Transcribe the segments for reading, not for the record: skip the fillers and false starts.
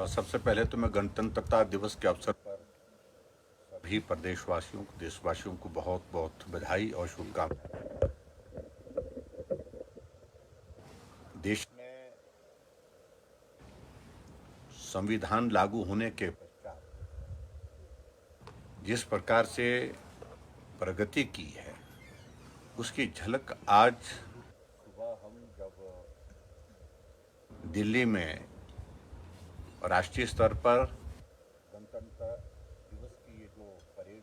सबसे पहले तो मैं गणतंत्रता दिवस के अवसर पर सभी प्रदेशवासियों को देशवासियों को बहुत बहुत बधाई और शुभकामनाएं। देश में संविधान लागू होने के पश्चात जिस प्रकार से प्रगति की है उसकी झलक आज सुबह हम जब दिल्ली में राष्ट्रीय स्तर पर गणतंत्र दिवस की ये जो परेड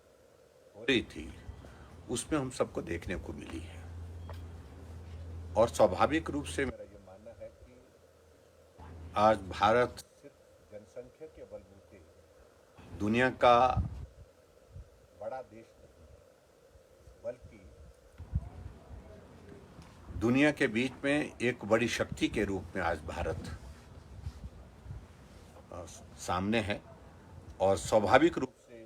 हो रही थी उसमें हम सबको देखने को मिली है। और स्वाभाविक रूप से मेरा ये मानना है कि आज भारत सिर्फ जनसंख्या के बलबूते दुनिया का बड़ा देश नहीं है, बल्कि दुनिया के बीच में एक बड़ी शक्ति के रूप में आज भारत सामने है। और स्वाभाविक रूप से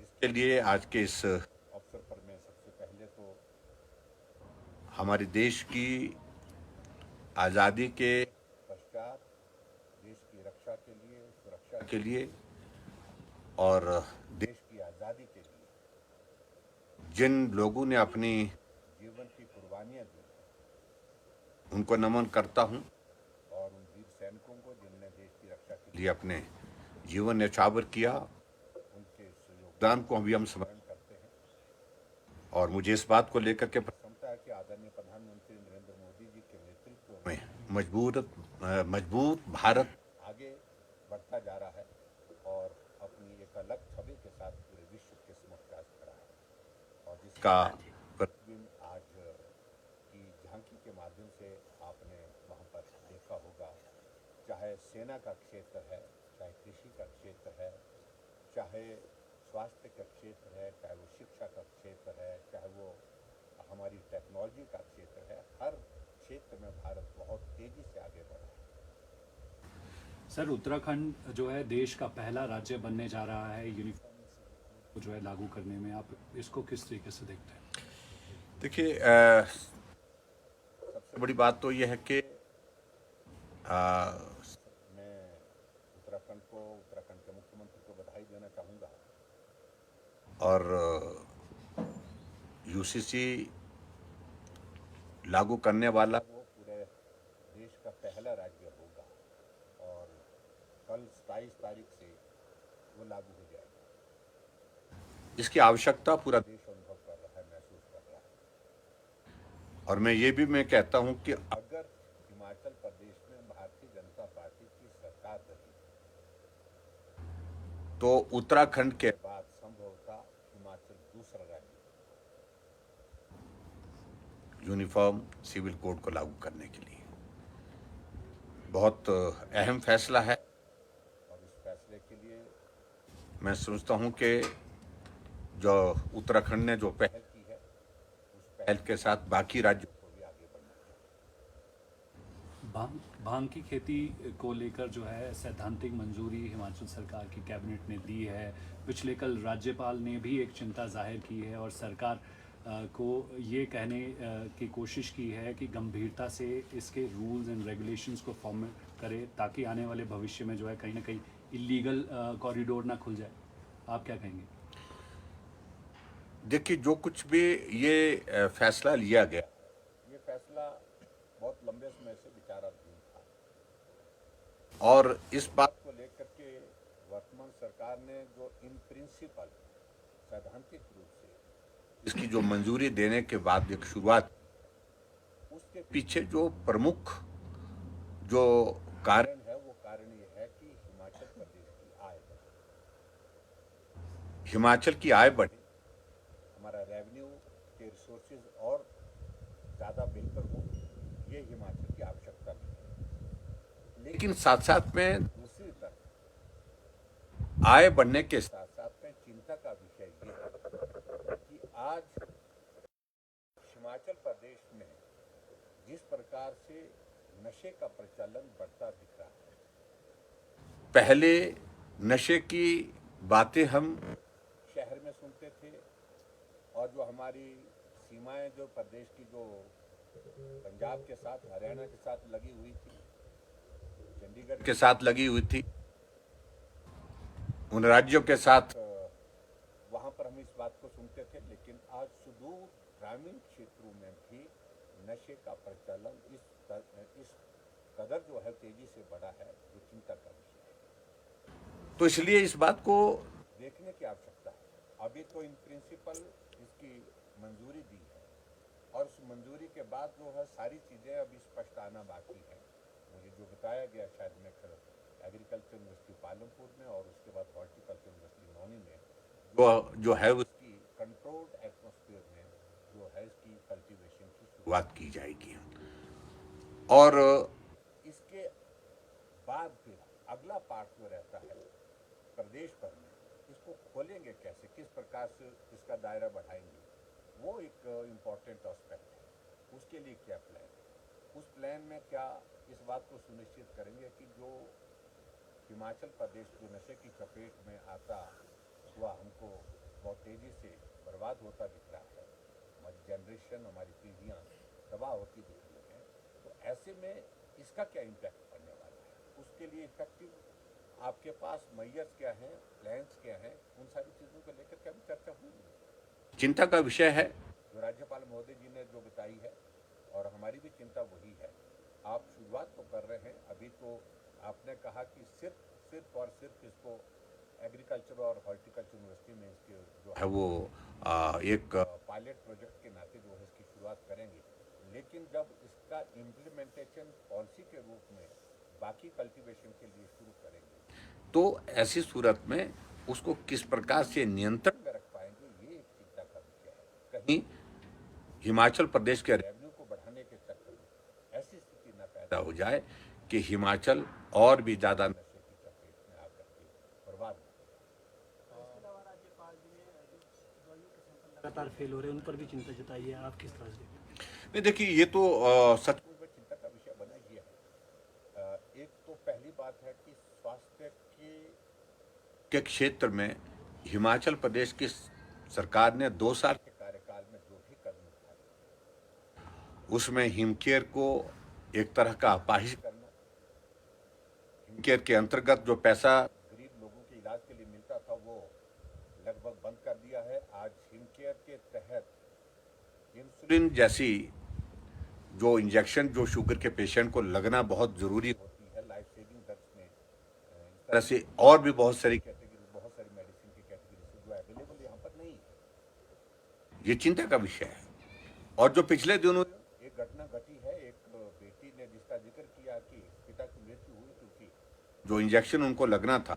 इसके लिए आज के इस अवसर पर मैं सबसे पहले तो हमारे देश की आज़ादी के पश्चात देश की रक्षा के लिए, सुरक्षा के लिए और देश की आज़ादी के लिए जिन लोगों ने अपनी जीवन की कुर्बानियां दी उनको नमन करता हूं। और उन वीर सैनिकों को जिनने देश की रक्षा के लिए अपने जीवन न्यौछावर किया, उनके इस योगदान को अभी हम स्मरण करते हैं। और मुझे इस बात को लेकर के प्रसन्नता है कि आदरणीय प्रधानमंत्री नरेंद्र मोदी जी के नेतृत्व में मजबूत भारत आगे बढ़ता जा रहा है और अपनी एक अलग छवि के साथ पूरे विश्व के समक्ष आज खड़ा है। और जिसका प्रतिबिंब आज की झांकी के माध्यम से आपने वहाँ पर देखा होगा, चाहे सेना का क्षेत्र है, चाहे कृषि का क्षेत्र है, चाहे स्वास्थ्य का क्षेत्र है, चाहे वो शिक्षा का क्षेत्र है, चाहे वो हमारी टेक्नोलॉजी का क्षेत्र है, हर क्षेत्र में भारत बहुत तेजी से आगे बढ़ा है। सर, उत्तराखंड जो है देश का पहला राज्य बनने जा रहा है यूनिफॉर्म जो है लागू करने में, आप इसको किस तरीके से देखते हैं? देखिए, सबसे बड़ी बात तो यह है कि मैं उत्तराखंड के मुख्यमंत्री को बधाई देना चाहूँगा और यूसीसी लागू करने वाला वो पूरे देश का पहला राज्य होगा और कल 27 तारीख से वो लागू हो जाएगा। इसकी आवश्यकता पूरा देश अनुभव कर रहा है, महसूस कर रहा है। और मैं कहता हूं कि अगर हिमाचल प्रदेश में भारतीय जनता पार्टी की सरकार रही तो उत्तराखंड के बाद संभवतः हिमाचल दूसरा राज्य यूनिफॉर्म सिविल कोड को लागू करने के लिए। बहुत अहम फैसला है और इस फैसले के लिए मैं समझता हूं कि जो उत्तराखंड ने जो पहल की है उस पहल के साथ बाकी राज्यों को भी आगे बढ़ना चाहिए। भांग की खेती को लेकर जो है सैद्धांतिक मंजूरी हिमाचल सरकार की कैबिनेट ने दी है। पिछले कल राज्यपाल ने भी एक चिंता जाहिर की है और सरकार को ये कहने की कोशिश की है कि गंभीरता से इसके रूल्स एंड रेगुलेशंस को फॉर्मेट करे ताकि आने वाले भविष्य में जो है कहीं ना कहीं इलीगल कॉरिडोर ना खुल जाए। आप क्या कहेंगे? देखिए, जो कुछ भी ये फैसला लिया गया, ये फैसला बहुत लंबे समय से विचाराधीन था और इस बात को लेकर के वर्तमान सरकार ने जो इन प्रिंसिपल सैद्धांतिक रूप से इसकी जो मंजूरी देने के बाद एक शुरुआत, उसके पीछे जो प्रमुख जो कारण है वो कारण ये है कि हिमाचल प्रदेश की आय बढ़े, हिमाचल की आय बढ़े, हमारा रेवेन्यू के रिसोर्सेज और ज़्यादा बेहतर हो, ये हिमाचल की आवश्यकता भी है। लेकिन साथ साथ में दूसरी तरफ आय बढ़ने के साथ साथ में चिंता का विषय ये है कि आज हिमाचल प्रदेश में जिस प्रकार से नशे का प्रचलन बढ़ता दिख रहा है, पहले नशे की बातें हम शहर में सुनते थे और जो हमारी सीमाएं जो प्रदेश की जो पंजाब के साथ हरियाणा के साथ लगी हुई थी, चंडीगढ़ चंडीगढ़ के साथ लगी हुई थी, उन राज्यों के साथ वहां पर हम इस बात को सुनते थे, लेकिन आज सुदूर ग्रामीण क्षेत्रों में भी नशे का प्रचलन इस कदर जो है तेजी से बढ़ा है, जो चिंता का विषय है। तो इसलिए इस बात को देखने की आवश्यकता है। अभी तो इन प्रिंसिपल इसकी मंजूरी दी है और उस मंजूरी के बाद जो है सारी चीजें अभी स्पष्ट आना बाकी है। मुझे जो बताया गया, शायद मैं एग्रीकल्चर यूनिवर्सिटी पालमपुर में और उसके बाद हॉर्टिकल्चर यूनिवर्सिटी नौनी में जो है उसकी कंट्रोल्ड एटमॉस्फेयर में जो है इसकी कल्टीवेशन की शुरुआत की जाएगी। और इसके बाद फिर अगला पार्ट जो रहता है प्रदेश भर में, इसको खोलेंगे कैसे, किस प्रकार से इसका दायरा बढ़ाएंगे, वो एक इम्पोर्टेंट एस्पेक्ट है। उसके लिए क्या प्लान है, उस प्लान में क्या इस बात को सुनिश्चित करेंगे कि जो हिमाचल प्रदेश जो नशे की चपेट में आता हुआ हमको बहुत तेजी से बर्बाद होता दिख रहा है, हमारी जनरेशन, हमारी पीढ़ियाँ तबाह होती दिख रही हैं, तो ऐसे में इसका क्या इम्पैक्ट पड़ने वाला है, उसके लिए इफेक्टिव आपके पास मैयर्स क्या हैं, प्लान्स क्या हैं, उन सारी चीज़ों को लेकर क्या भी चर्चा हुई। चिंता का विषय है जो राज्यपाल महोदय जी ने जो बताई है, और हमारी भी चिंता वही है। आप शुरुआत तो कर रहे हैं, अभी तो आपने कहा कि सिर्फ और सिर्फ इसको एग्रीकल्चर और हॉर्टिकल्चर यूनिवर्सिटी में इसके जो है वो एक पायलट प्रोजेक्ट के नाते जो है इसकी शुरुआत करेंगे, लेकिन जब इसका इम्प्लीमेंटेशन पॉलिसी के रूप में बाकी कल्टीवेशन के लिए शुरू करेंगे, तो ऐसी सूरत में उसको किस प्रकार से नियंत्रण में रख पाएंगे, ये एक चिंता का विषय है। कहीं हिमाचल प्रदेश के रेवेन्यू को बढ़ाने के चक्कर में ऐसी स्थिति न पैदा हो जाए कि हिमाचल और भी ज्यादा नशे की चपेट में आकर के बर्बाद हो। इसके अलावा राज्यपाल जी ने जो दवाइयों के सैंपल लगातार फेल हो रहे हैं, उन पर भी चिंता जताई है, आप किस तरह से देखते हैं? नहीं, देखिए, ये तो सचमुच में चिंता का विषय बना ही है। एक तो पहली बात है कि स्वास्थ्य के क्षेत्र में हिमाचल प्रदेश की सरकार ने 2 साल के कार्यकाल में जो भी कदम उठाए, उसमें हिमकेयर को एक तरह का अपाहिज करना, हिमकेयर के अंतर्गत जो पैसा गरीब लोगों के इलाज के लिए मिलता था वो लगभग बंद कर दिया है। आज हिमकेयर के तहत इंसुलिन जैसी जो इंजेक्शन जो शुगर के पेशेंट को लगना बहुत जरूरी होती है लाइफ सेविंग ड्रग्स में, इस तरह से और भी बहुत सारी कैटेगरी, बहुत सारी मेडिसिन की कैटेगरी से जो अवेलेबल यहाँ पर नहीं है, ये चिंता का विषय है। और जो पिछले दिनों एक घटना घटी है, एक बेटी ने जिसका जिक्र किया कि पिता की मृत्यु हुई क्योंकि जो इंजेक्शन उनको लगना था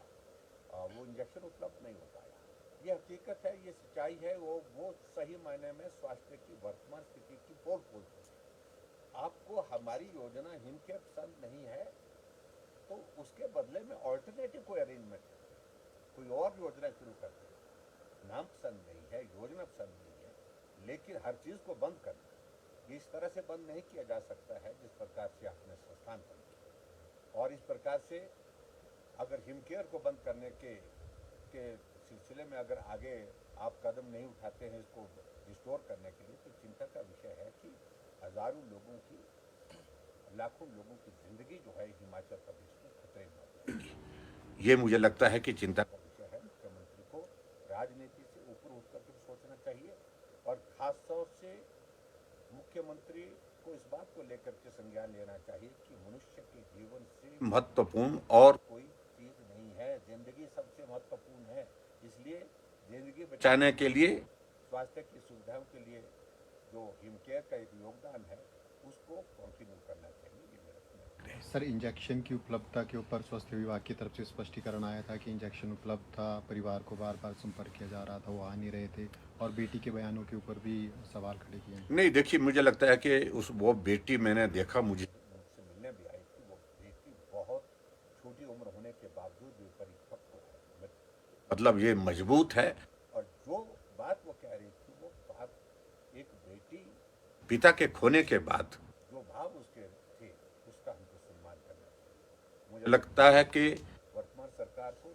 वो इंजेक्शन उपलब्ध नहीं हो पाया। ये हकीकत है, ये सच्चाई है, वो सही मायने में स्वास्थ्य की वर्तमान स्थिति की पोल खोलती है। आपको हमारी योजना हिमकेयर पसंद नहीं है तो उसके बदले में ऑल्टरनेटिव कोई अरेंजमेंट, कोई और योजना शुरू करते हैं। नाम पसंद नहीं है, योजना पसंद नहीं है, लेकिन हर चीज को बंद करना इस तरह से बंद नहीं किया जा सकता है जिस प्रकार से आपने संस्थान बंद किया। और इस प्रकार से अगर हिमकेयर को बंद करने के सिलसिले में अगर आगे आप कदम नहीं उठाते हैं इसको रिस्टोर करने के लिए, तो चिंता का विषय है कि हजारों लोगों की, लाखों लोगों की जिंदगी जो है हिमाचल प्रदेश में खतरे में आ जाएगी। ये मुझे लगता है कि चिंता का विषय है। मुख्यमंत्री को राजनीति से ऊपर उठ करके सोचना चाहिए और खास तौर से मुख्यमंत्री को इस बात को लेकर के संज्ञान लेना चाहिए कि मनुष्य के जीवन से महत्वपूर्ण और कोई चीज नहीं है, जिंदगी सबसे महत्वपूर्ण है। इसलिए जिंदगी बचाने के लिए, स्वास्थ्य की सुविधाओं के लिए जो हिमकेयर का एक योगदान है उसको कंटिन्यू करना चाहिए। ये मेरा समझ है। सर, इंजेक्शन की उपलब्धता के ऊपर स्वास्थ्य विभाग की तरफ से स्पष्टीकरण आया था कि इंजेक्शन उपलब्ध था, परिवार को बार बार संपर्क किया जा रहा था, वो आ नहीं रहे थे, और बेटी के बयानों के ऊपर भी सवाल खड़े किए हैं। नहीं, देखिए, मुझे लगता है कि वो बेटी मैंने देखा, मुझसे मिलने भी आई थी, वो बेटी बहुत छोटी उम्र होने के बावजूद भी परिपक्व है, मतलब ये मजबूत है। और जो बात वो कह रही थी वो बात एक बेटी पिता के खोने के बाद जो भाव उसके थे उसका हमको सम्मान करना चाहिए। मुझे लगता है कि वर्तमान सरकार को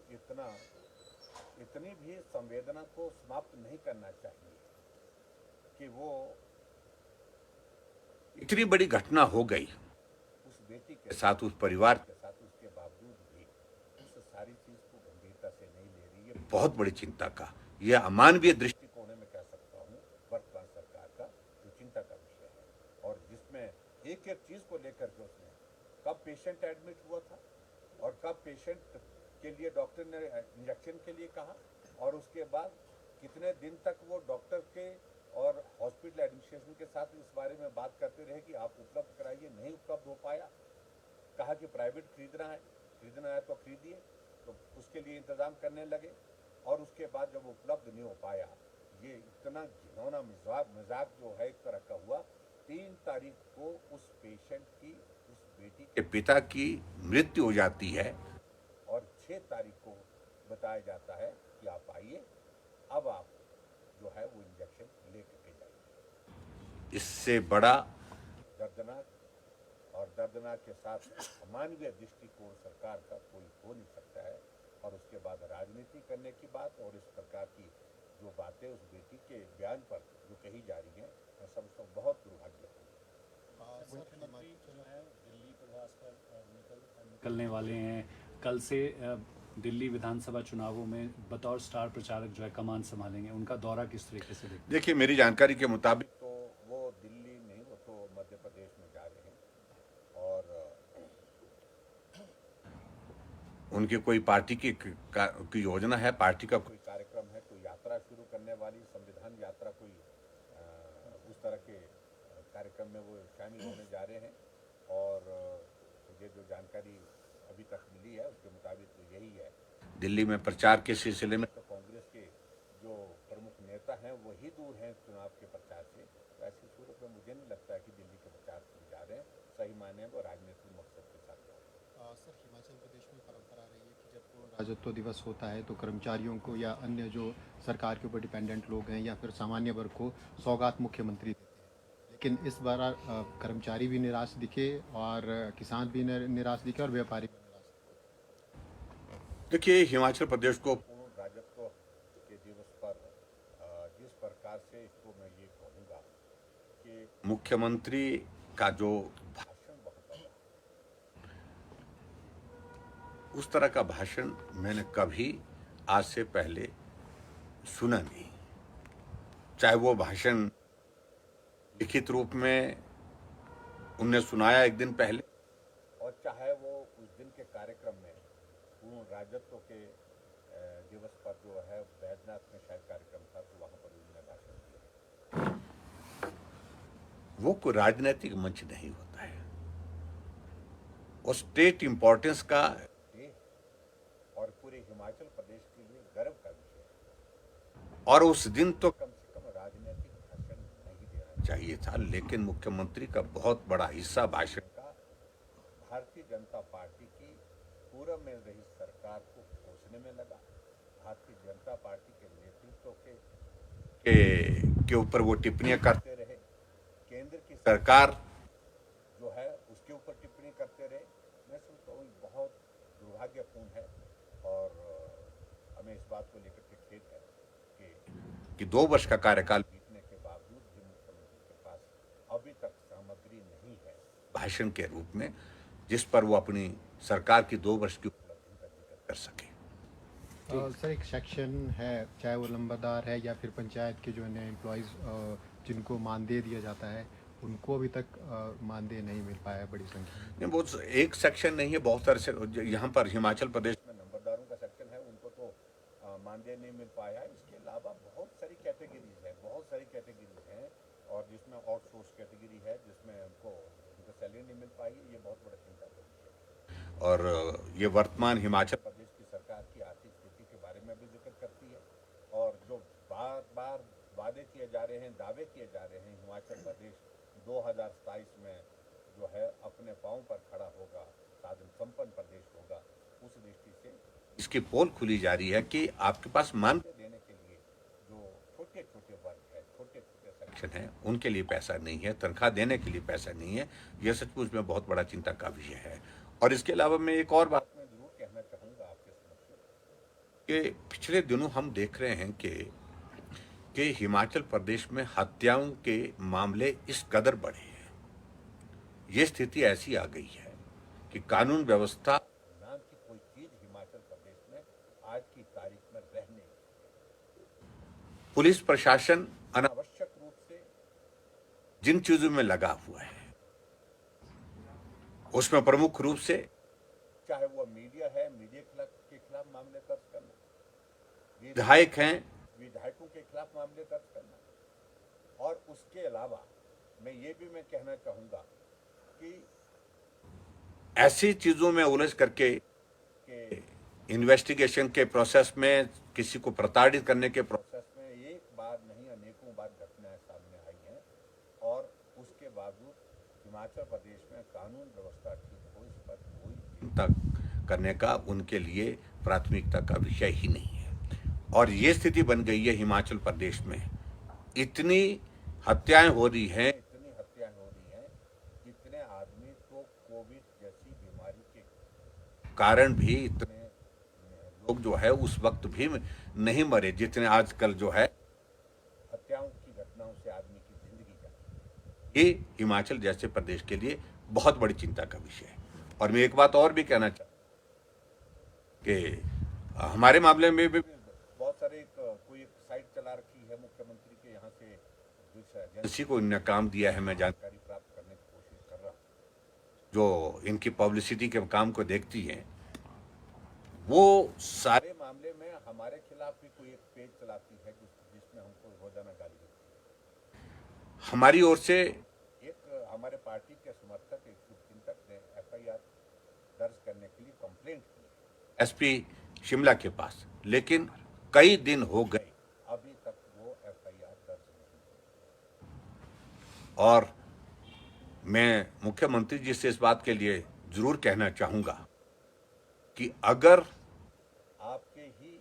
इतनी भी संवेदना को समाप्त नहीं करना चाहिए कि वो इतनी बड़ी घटना हो गई उस बेटी के साथ, उस परिवार के साथ, उसके बावजूद बहुत बड़ी चिंता का, यह अमानवीय दृष्टिकोण है, मैं कह सकता हूँ वर्तमान सरकार का जो चिंता का विषय है, और जिसमें एक एक चीज को लेकर के उसने कब पेशेंट एडमिट हुआ था और कब पेशेंट के लिए डॉक्टर ने इंजेक्शन के लिए कहा, और उसके बाद कितने दिन तक वो डॉक्टर के और हॉस्पिटल एडमिनिस्ट्रेशन के साथ इस बारे में बात करते रहे कि आप उपलब्ध कराइए, नहीं उपलब्ध हो पाया, कहा कि प्राइवेट खरीदना है तो खरीदिए, तो उसके लिए इंतजाम करने लगे, और उसके बाद जब उपलब्ध नहीं हो पाया, ये इतना घिनौना मजाक जो है एक तरह का हुआ। 3 तारीख को उस पेशेंट की, उस बेटी के पिता की मृत्यु हो जाती है, और 6 तारीख को बताया जाता है कि आप आइए, अब आप जो है वो इंजेक्शन लेकर के जाइए। इससे बड़ा दर्दनाक के साथ अमानवीय दृष्टिकोण सरकार का कोई हो नहीं सकता है, और उसके बाद राजनीति करने की बात और इस प्रकार की जो बातें उस बेटी के बयान पर जो कही जा रही हैं, मैं समझता हूँ बहुत दुर्भाग्यपूर्ण। मुख्यमंत्री जो है दिल्ली प्रवास पर निकलने वाले हैं। कल से दिल्ली विधानसभा चुनावों में बतौर स्टार प्रचारक जो है कमान संभालेंगे, उनका दौरा किस तरीके से देखते हैं? देखिए, मेरी जानकारी के मुताबिक तो वो दिल्ली नहीं, वो तो मध्य प्रदेश में जा रहे हैं, और उनकी कोई पार्टी की योजना है, पार्टी का कोई कार्यक्रम है, कोई यात्रा शुरू करने वाली, संविधान यात्रा, कोई उस तरह के कार्यक्रम में वो शामिल होने जा रहे हैं, और मुझे जो जानकारी अभी तक मिली है उसके मुताबिक तो यही है। दिल्ली में प्रचार के सिलसिले में तो कांग्रेस के जो प्रमुख नेता हैं वही दूर हैं चुनाव के प्रचार से, तो ऐसी सूरत में मुझे नहीं लगता है कि दिल्ली के प्रचार से जा रहे हैं, सही मायने में राजनीतिक मकसद के साथ। सर, हिमाचल प्रदेश में परंपरा रही है कि जब राज्यत्व दिवस होता है तो कर्मचारियों को या अन्य जो सरकार के ऊपर डिपेंडेंट लोग हैं या फिर सामान्य वर्ग को सौगात मुख्यमंत्री देते हैं, लेकिन इस बार कर्मचारी भी निराश दिखे और किसान भी निराश दिखे और व्यापारी भी निराश दिखे। देखिए, हिमाचल प्रदेश को पूर्ण राज्यत्व के दिवस पर जिस प्रकार से इसको मैं ये कहूँगा कि मुख्यमंत्री का जो भाषण बहुत बड़ा, उस तरह का भाषण मैंने कभी आज से पहले सुना नहीं। चाहे वो भाषण लिखित रूप में उनने सुनाया एक दिन पहले, और चाहे वो उस दिन के कार्यक्रम में पूर्ण राज्यत्व के दिवस पर जो है बैजनाथ में शायद कार्यक्रम था, तो वहां पर उन्होंने भाषण दिया। वो कोई राजनीतिक मंच नहीं होता है, वो स्टेट इंपॉर्टेंस का और पूरे हिमाचल प्रदेश के लिए गर्व का विषय है, और उस दिन तो कम से कम राजनीतिक भाषण नहीं देना चाहिए था, लेकिन मुख्यमंत्री का बहुत बड़ा हिस्सा भाषण का भारतीय जनता पार्टी की पूर्व में रही सरकार को कोसने में लगा, भारतीय जनता पार्टी के नेतृत्व के ऊपर वो टिप्पणियां करते रहे, केंद्र की सरकार जो है उसके ऊपर टिप्पणी करते रहे। मैं सोचता हूँ बहुत दुर्भाग्यपूर्ण है, और हमें इस बात को लेकर के खेद है कि 2 वर्ष का कार्यकाल बीतने के बावजूद भी मुख्यमंत्री के पास अभी तक सामग्री नहीं है भाषण के रूप में, जिस पर वो अपनी सरकार की 2 वर्ष की उपलब्धि का जिक्र कर सके। सर, एक सेक्शन है, चाहे वो लंबादार है या फिर पंचायत के जो नए एम्प्लॉयज़ जिनको मानदेय दिया जाता है, उनको अभी तक मानदेय नहीं मिल पाया है बड़ी संख्या में। नहीं, बहुत एक सेक्शन नहीं है, बहुत सारे यहाँ पर हिमाचल प्रदेश में नंबरदारों का सेक्शन है, उनको तो मानदेय नहीं मिल पाया है। इसके अलावा बहुत सारी कैटेगरीज हैं, और जिसमें आउटसोर्स कैटेगरी है, जिसमें उनको सैलरी नहीं मिल पाई, ये बहुत बड़ा चिंता का विषय है। और ये वर्तमान हिमाचल प्रदेश की सरकार की आर्थिक स्थिति के बारे में भी जिक्र करती है, और जो बार बार वादे किए जा रहे हैं, दावे किए जा रहे हैं, हिमाचल प्रदेश 2027 में जो है अपने पांव पर खड़ा होगा, साधन संपन्न प्रदेश होगा, उस दृष्टि से इसकी पोल खुली जा रही है कि आपके पास मानदेय देने के लिए जो छोटे छोटे वर्ग है, छोटे छोटे सेक्शन है, उनके लिए पैसा नहीं है, तनख्वाह देने के लिए पैसा नहीं है। यह सचमुच में बहुत बड़ा चिंता का विषय है। और इसके अलावा मैं एक और बात मैं जरूर कहना चाहूँगा आपके समक्ष कि पिछले दिनों हम देख रहे हैं कि हिमाचल प्रदेश में हत्याओं के मामले इस कदर बढ़े हैं, ये स्थिति ऐसी आ गई है कि कानून व्यवस्था नाम की कोई चीज हिमाचल प्रदेश में आज की तारीख में रह नहीं पुलिस प्रशासन अनावश्यक रूप से जिन चीजों में लगा हुआ है उसमें प्रमुख रूप से चाहे वो मीडिया है, मीडिया के खिलाफ मामले दर्ज करना, विधायक हैं, विधायकों के खिलाफ मामले दर्ज करना, और उसके अलावा मैं ये भी कहना चाहूंगा कि ऐसी चीजों में उलझ करके इन्वेस्टिगेशन के प्रोसेस में, किसी को प्रताड़ित करने के प्रोसेस में एक बार नहीं अनेकों बार घटनाएं सामने आई हैं, और उसके बावजूद हिमाचल प्रदेश में कानून व्यवस्था ठीक हो, इस पर कोई चिंता करने का उनके लिए प्राथमिकता का विषय ही नहीं है। और ये स्थिति बन गई है हिमाचल प्रदेश में, इतनी हत्याएं हो रही हैं, इतने आदमी तो कोविड जैसी बीमारी के कारण भी इतने लोग जो है उस वक्त भी नहीं मरे जितने आजकल जो है हत्याओं की घटनाओं से आदमी की जिंदगी जाती है। ये हिमाचल जैसे प्रदेश के लिए बहुत बड़ी चिंता का विषय है। और मैं एक बात और भी कहना चाहता हूं कि हमारे मामले में भी बहुत सारे कोई एक साइट चला रखी है मुख्यमंत्री के यहाँ से, जिस एजेंसी को इन्होंने काम दिया है, मैं जानकारी प्राप्त करने की कोशिश कर रहा हूँ, जो इनकी पब्लिसिटी के काम को देखती है, वो सारे मामले में हमारे खिलाफ भी कोई एक पेज चलाती है जिसमें हमको रोजाना गाली देती है। हमारी ओर से एक हमारे पार्टी के समर्थक, एक शुभचिंतक ने एफआईआर दर्ज करने के लिए कंप्लेंट की एसपी शिमला के पास, लेकिन कई दिन हो गए अभी तक वो एफआईआर दर्ज नहीं हुई। और मैं मुख्यमंत्री जी से इस बात के लिए जरूर कहना चाहूंगा कि अगर आपके ही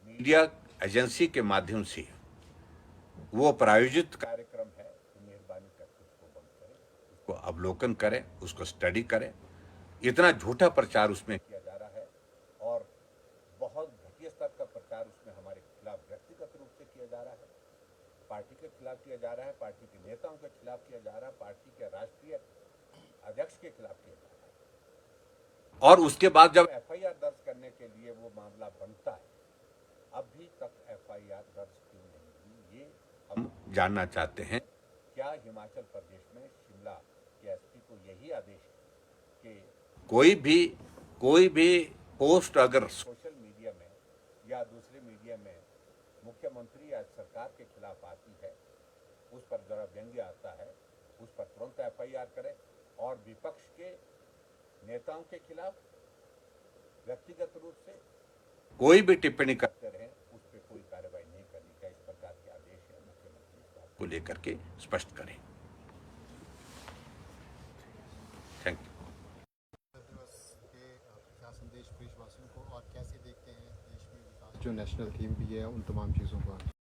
मीडिया एजेंसी के माध्यम से वो प्रायोजित कार्यक्रम है तो मेहरबानी करके उसको बंद करें, उसको अवलोकन करें, उसको स्टडी करें। इतना झूठा प्रचार उसमें किया जा रहा है और बहुत घटिया स्तर का प्रचार उसमें हमारे खिलाफ व्यक्तिगत रूप से किया जा रहा है, पार्टी के खिलाफ किया जा रहा है, पार्टी के नेताओं के खिलाफ किया जा रहा है, पार्टी के राष्ट्रीय अध्यक्ष के खिलाफ किया जा रहा है। और उसके बाद जब एफआईआर दर्ज करने के लिए वो मामला बनता है, अभी तक एफआईआर दर्ज क्यों नहीं हुई, ये हम जानना चाहते हैं। क्या हिमाचल प्रदेश में शिमला के एसपी को यही आदेश है कि कोई भी पोस्ट अगर सोशल मीडिया में या दूसरे मीडिया में मुख्यमंत्री या सरकार के खिलाफ आती है, उस पर जरा व्यंग्य आता है, उस पर तुरंत एफआईआर करे, और विपक्ष के नेताओं के खिलाफ व्यक्तिगत रूप से कोई भी टिप्पणी करते रहे, उस पर कोई कार्रवाई नहीं करनी चाहिए। इस प्रकार के आदेश है मुख्यमंत्री इस बात को लेकर के स्पष्ट करें। Thank you. दिवस के क्या संदेश देशवासियों को, और कैसे देखते हैं देश में विकास जो नेशनल थीम भी है, उन तमाम चीज़ों को?